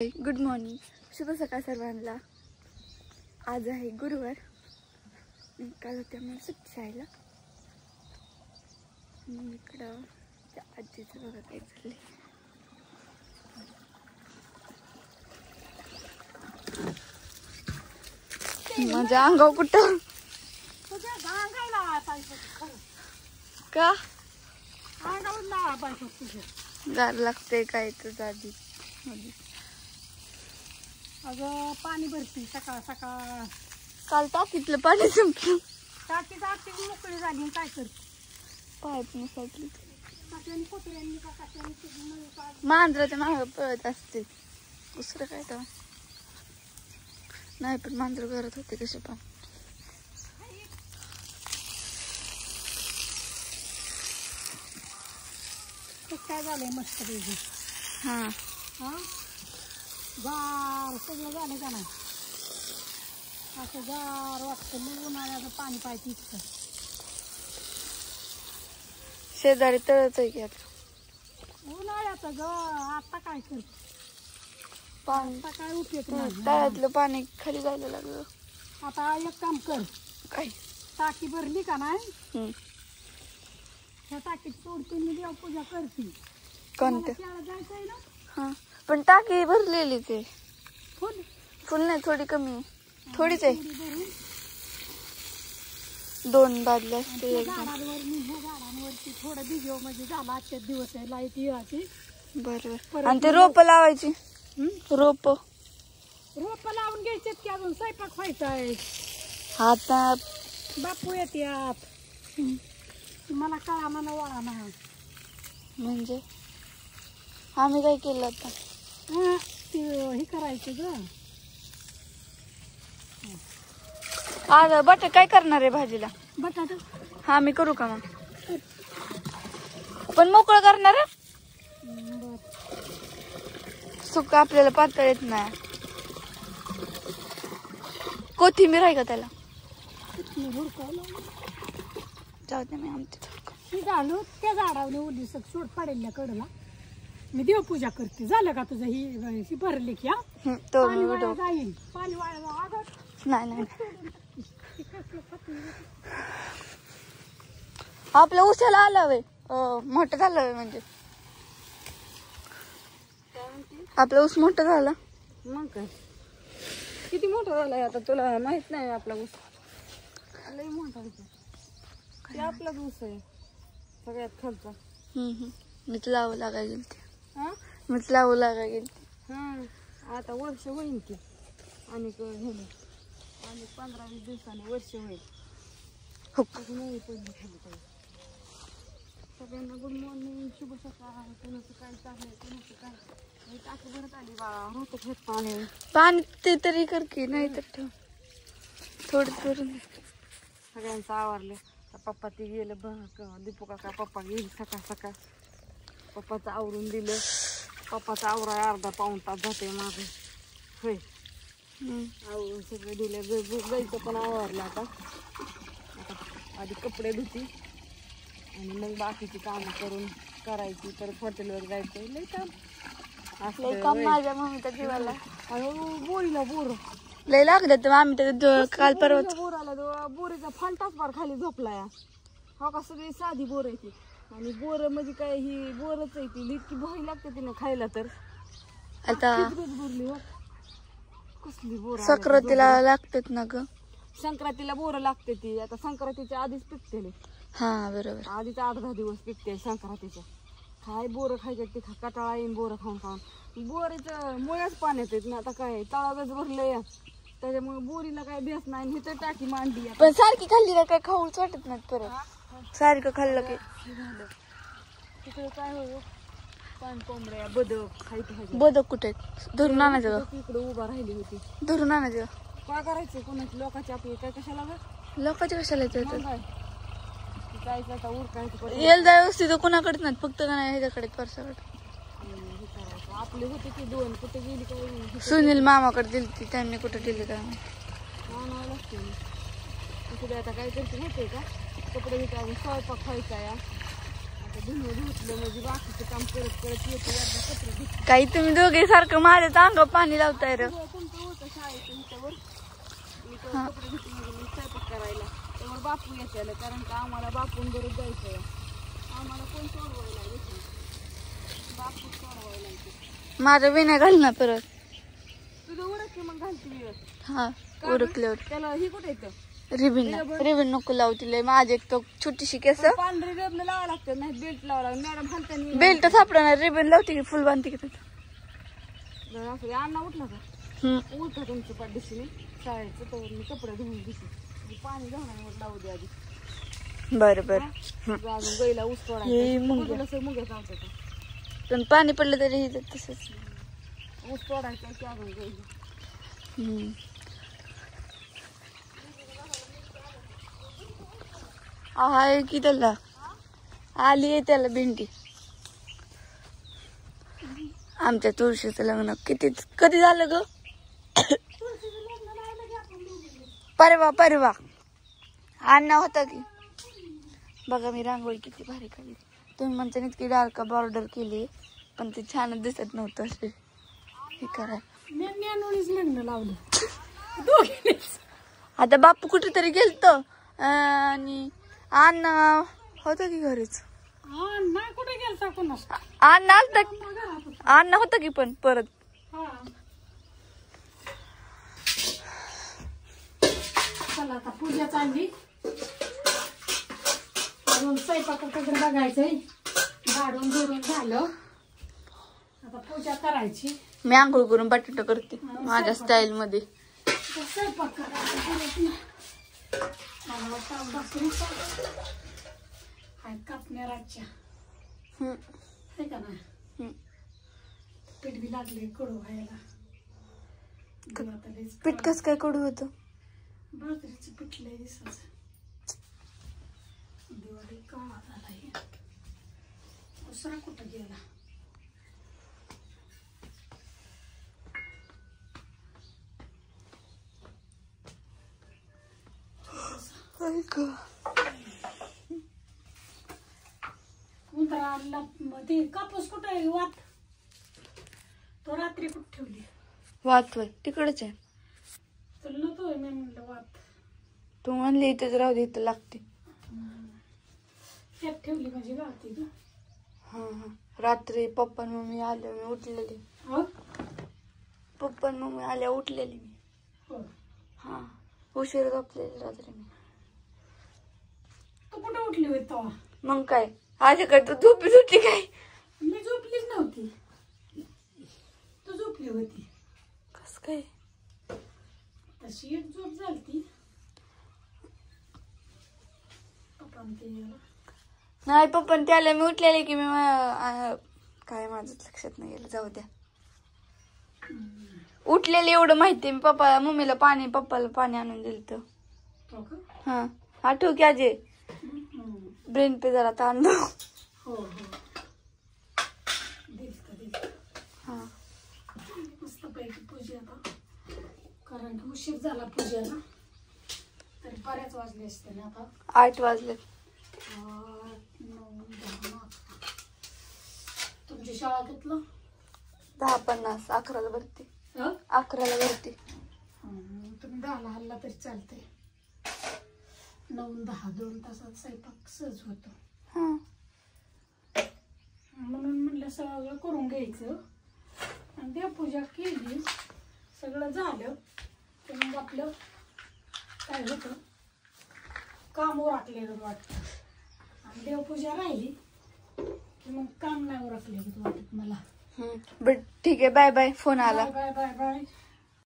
Good morning, शुभ सकाळ सर्वांना। आज आहे गुरुवार। काल होत्या मला सुट्टी शाळेला। इकडं त्या आजीचं बघा काय चाललंय। माझ्या अंगावर कुठं का गार लागते काय तर आधी अगं पाणी भरती सकाळ सकाळ। काल टाकीतलं पाणी संपलं। टाकी टाकी मोकळी झाली काय करते पाईप नसली काट्याने कोपऱ्यांनी का काट्याने मांजराच्या मागे पळत असते दुसरं काय तर नाही। पण मांजर करत होते कसे पण काय झालंय मस्त पैकी। हा हा गार सगळं झालं का नाही असं गार वाटतं। लई उन्हाळ्याचं पाणी पाहिजे इतकं। शेजारी तळच आहे की आता उन्हाळ्याचं ग आता काय करते पाणी आता काय उपयोग नाही। तळ्यातलं पाणी खाली जायला लागलं। आता एक काम कर काय टाकी भरली का नाही ह्या टाकीत सोडते मी देव पूजा करते। कोणतं शाळा जायचंय ना। हा पण टाकी भरलेली ते फुल फुल नाही थोडी कमी आहे। थोडीच आहे भरून 2 बादल्या असते एकदम झाडांवर मी ह्या झाडांवरती थोडं भिजव म्हणजे झाला आजच्या दिवस आहे लाईट येवाची। बरोबर। आणि ते रोप लावायची रोप लावून घ्यायचे की अजून स्वयंपाक व्हायचा आहे। आता बापू येतात मला कळा म्हणा वळा ना म्हणजे आम्ही काय केलं आता हे करायचं ग। आज बटाटा काय करणार आहे भाजीला? बटाटा हा मी करू का मग? पण मोकळं करणार आहे सुक आपल्याला पातळ येत नाही। कोथिंबीर आहे का त्याला? जाऊ दे मी आमच्या घालू त्या झाडावर उली सोड पडेल कडला मी देवपूजा करते। झालं का तुझं ही भरली की तो जाईल पाणी वाया नाही आपल्या उसाला आला वे मोठं झालं म्हणजे आपला ऊस मोठा झाला मग काय किती मोठा झालाय आता तुला माहित नाही। आपला ऊस लई मोठा ते आपला ऊस आहे सगळ्यात खालचा। मीच लावू लागा गेली हा मीच लावू लागा गेली। हा आता वर्ष होईल की आणि 15-20 दिवसांनी वर्ष होईल। नाही पडली खाली सगळ्यांना गुड मॉर्निंग शुभ सकाळ। कोणाचं काय चाललंय कोणाचं काय टाकी भरत आली बाळा होतं घेत पाणी पाणी ते तरी कर की नाही तर ठेव थोडं करून सगळ्यांचं आवरलं। पप्पा ते गेलं दीपू काका पप्पा गेली सकाळ सकाळ पप्पाचं आवरून दिलं। पप्पाचं आवराय अर्धा पाऊण तास जाते मागे होय आवरून सगळं दिलं। गाईचं पण आवरलं आता आधी कपडे धुती आणि मग बाकीची कामं करून करायची। परत हॉटेलवर जायचं लई काम लई काम माझ्या मम्मीच्या जीवाला। बोरीला बोर लई लागलं तर आम्ही तर काल परवा बोराला बोरीचा फंटाच बार खाली झोपलाय। हा का सगळी साधी बोर आहे ती आणि बोर म्हणजे काय ही बोरच आहे ती इतकी भारी लागते तिने खायला। तर आता भरली कसली बोर संक्रांतीला लागतात ना ग। संक्रांतीला बोर लागते ती आता संक्रांतीच्या आधीच पिकते। हा बरोबर आधीच 8-10 दिवस पिकते संक्रांतीच्या। काय बोर खायचे ते कटाळा येईन बोर खाऊन खाऊन। बोरीचं मुळ्याच पाण्यात येत ना आता काय तळागच भरलंय त्याच्यामुळे बोरीला काय बेस नाही। हे तर टाकी मांडली पण सारखी खाल्ली ना काय खाऊच वाटत नाही परत सारखं खाल्लं की झालं। तिकडे काय हो पान कोंबड्या बदक खायचे बदक कुठे धरून आणायचं इकडे उभा राहिली होती धरून आणायचं काय करायचं कोणाची लोकांची आपली काय कशाला लोकांच्या कशाला येतं जायचं आता उरकायचं येल जाय व्यवस्थित कोणाकडेच नाही फक्त का नाही ह्याच्याकडे परसाकडे आपले होते की 2 कुठे गेली काय सुनील मामाकडे दिली त्यांनी कुठे दिली काय मानावं लागते। आता काय करते माहितीये का कपडे घेते स्वयंपाक खायचा या आता धुणं धुतलं म्हणजे बाकीचं काम करत करत येतो एकदा कपडे धुतले. काही तुम्ही दोघे सारखं माझ्या अंगावर पाणी लावताय र. तुमचं होतं शाळेचं हिच्यावर मी तो कपडे धुतले म्हणजे मी स्वयंपाक करायला त्यावर बापू येते कारण का आम्हाला बापून बरोबर जायचं आम्हाला कोण सोडवायला येते बापू सोडवायला येते. माझं विना घाल ना परत. तुझं उरक की मग घालते मी. हा उरकल्यावर त्याला ही कुठे येतं रिबीन नको लावतील माझी एक तो छोटीशी केस. पांढरी रेबन लावावं लागतं नाही बेल्ट लावावं लागतं मॅडम घालताना. बेल्ट सापडणार रिबीन लावते की फुल बांधते की असं अण्णा उठला का उठा तुमच्या पाठीशीने शाळेचं तर मी कपडे धुवून घेते पाणी घालण्यावर लावू दे आधी. बरं बरं अजून गईला ऊस तोडायचं मुंग्या चालतं पण पाणी पडलं तरी तसंच ऊस तोडायचं की अजून गईला. आहे की त्याला आली आहे त्याला भेंडी. आमच्या तुळशीचं लग्न कधी झालं ग. परवा अण्णा होता की. बघा मी रांगोळी किती भारी काढली. तुम्ही म्हणता इतकी डार्क बॉर्डर केली पण ते छान दिसत नव्हतं असे हे करायला. लग्न लावलं आता बापू कुठेतरी गेलत आणि अण्णा होता की घरीच. कुठे गेलता कोणास अण्णा आलता अण्णा होता की पण परत. चला आता पूजा चालली अजून स्वयंपाकाकडे बघायचंय. झाडून झुडून झालं आता पूजा करायची. मी आंघोळ करून बटाटा करते माझ्या स्टाईल मध्ये. स्वयंपाक करायचा कापण्या रातच्या आहे का ना. पीठ बी लागले कडू व्हायला. पीठ कस काय कडू होतं. बाजरीचं पीठ लय दिसायचं. दिवाळी काळा झाला दुसरा कुठं गेला. ते कापूस कुठे आहे वात तो रात्री कुठे ठेवली. वात होय तिकडच आहे. तुला नव्हतं मी म्हणलं वात तू म्हणली इथेच राहू दे इथं लागते. त्यात ठेवली म्हणजे गावती का. हा रात्री पप्पा मम्मी आले मी उठलेली. पप्पा मम्मी आल्या उठलेली मी. हा उशीर झोपलेली रात्री मी. तू कुठे उठली होती तेव्हा. मग काय आजकडे तू झोपी सुटली काय. मी झोपलीच नव्हती तू झोपली होती. कस काय तशी एक झोप झालती. नाही पप्पा त्याला मी उठलेले की मी काय माझं लक्षात नाही गेलं जाऊ द्या. उठलेले एवढं माहितीये मी. पप्पा मम्मीला पप्पाला पाणी आणून दिलं तर. हा आठव की आजे ब्रेन पे जरा ताण दो. मस्त पैकी पूजेला कारण की उशीर झाला पूजेला तरी बऱ्याच वाजले असते ना. आता 8 वाजले. 8, 9, 10. तुमची शाळा कितलं 10:50 11ला भरते. 11ला भरते. तुम्ही 10ला हल्ला तरी चालते. 9-10 2 तासात स्वयंपाक सहज होतो. म्हणून म्हणलं सगळं करून घ्यायचं आणि देवपूजा केली सगळं झालं तर मग आपलं काय होतं काम उरकलेलं वाटतं. आणि देवपूजा राहिली की मग काम नाही उरकलेलं वाटत मला. बट ठीक आहे बाय बाय. फोन आला. Bye bye bye.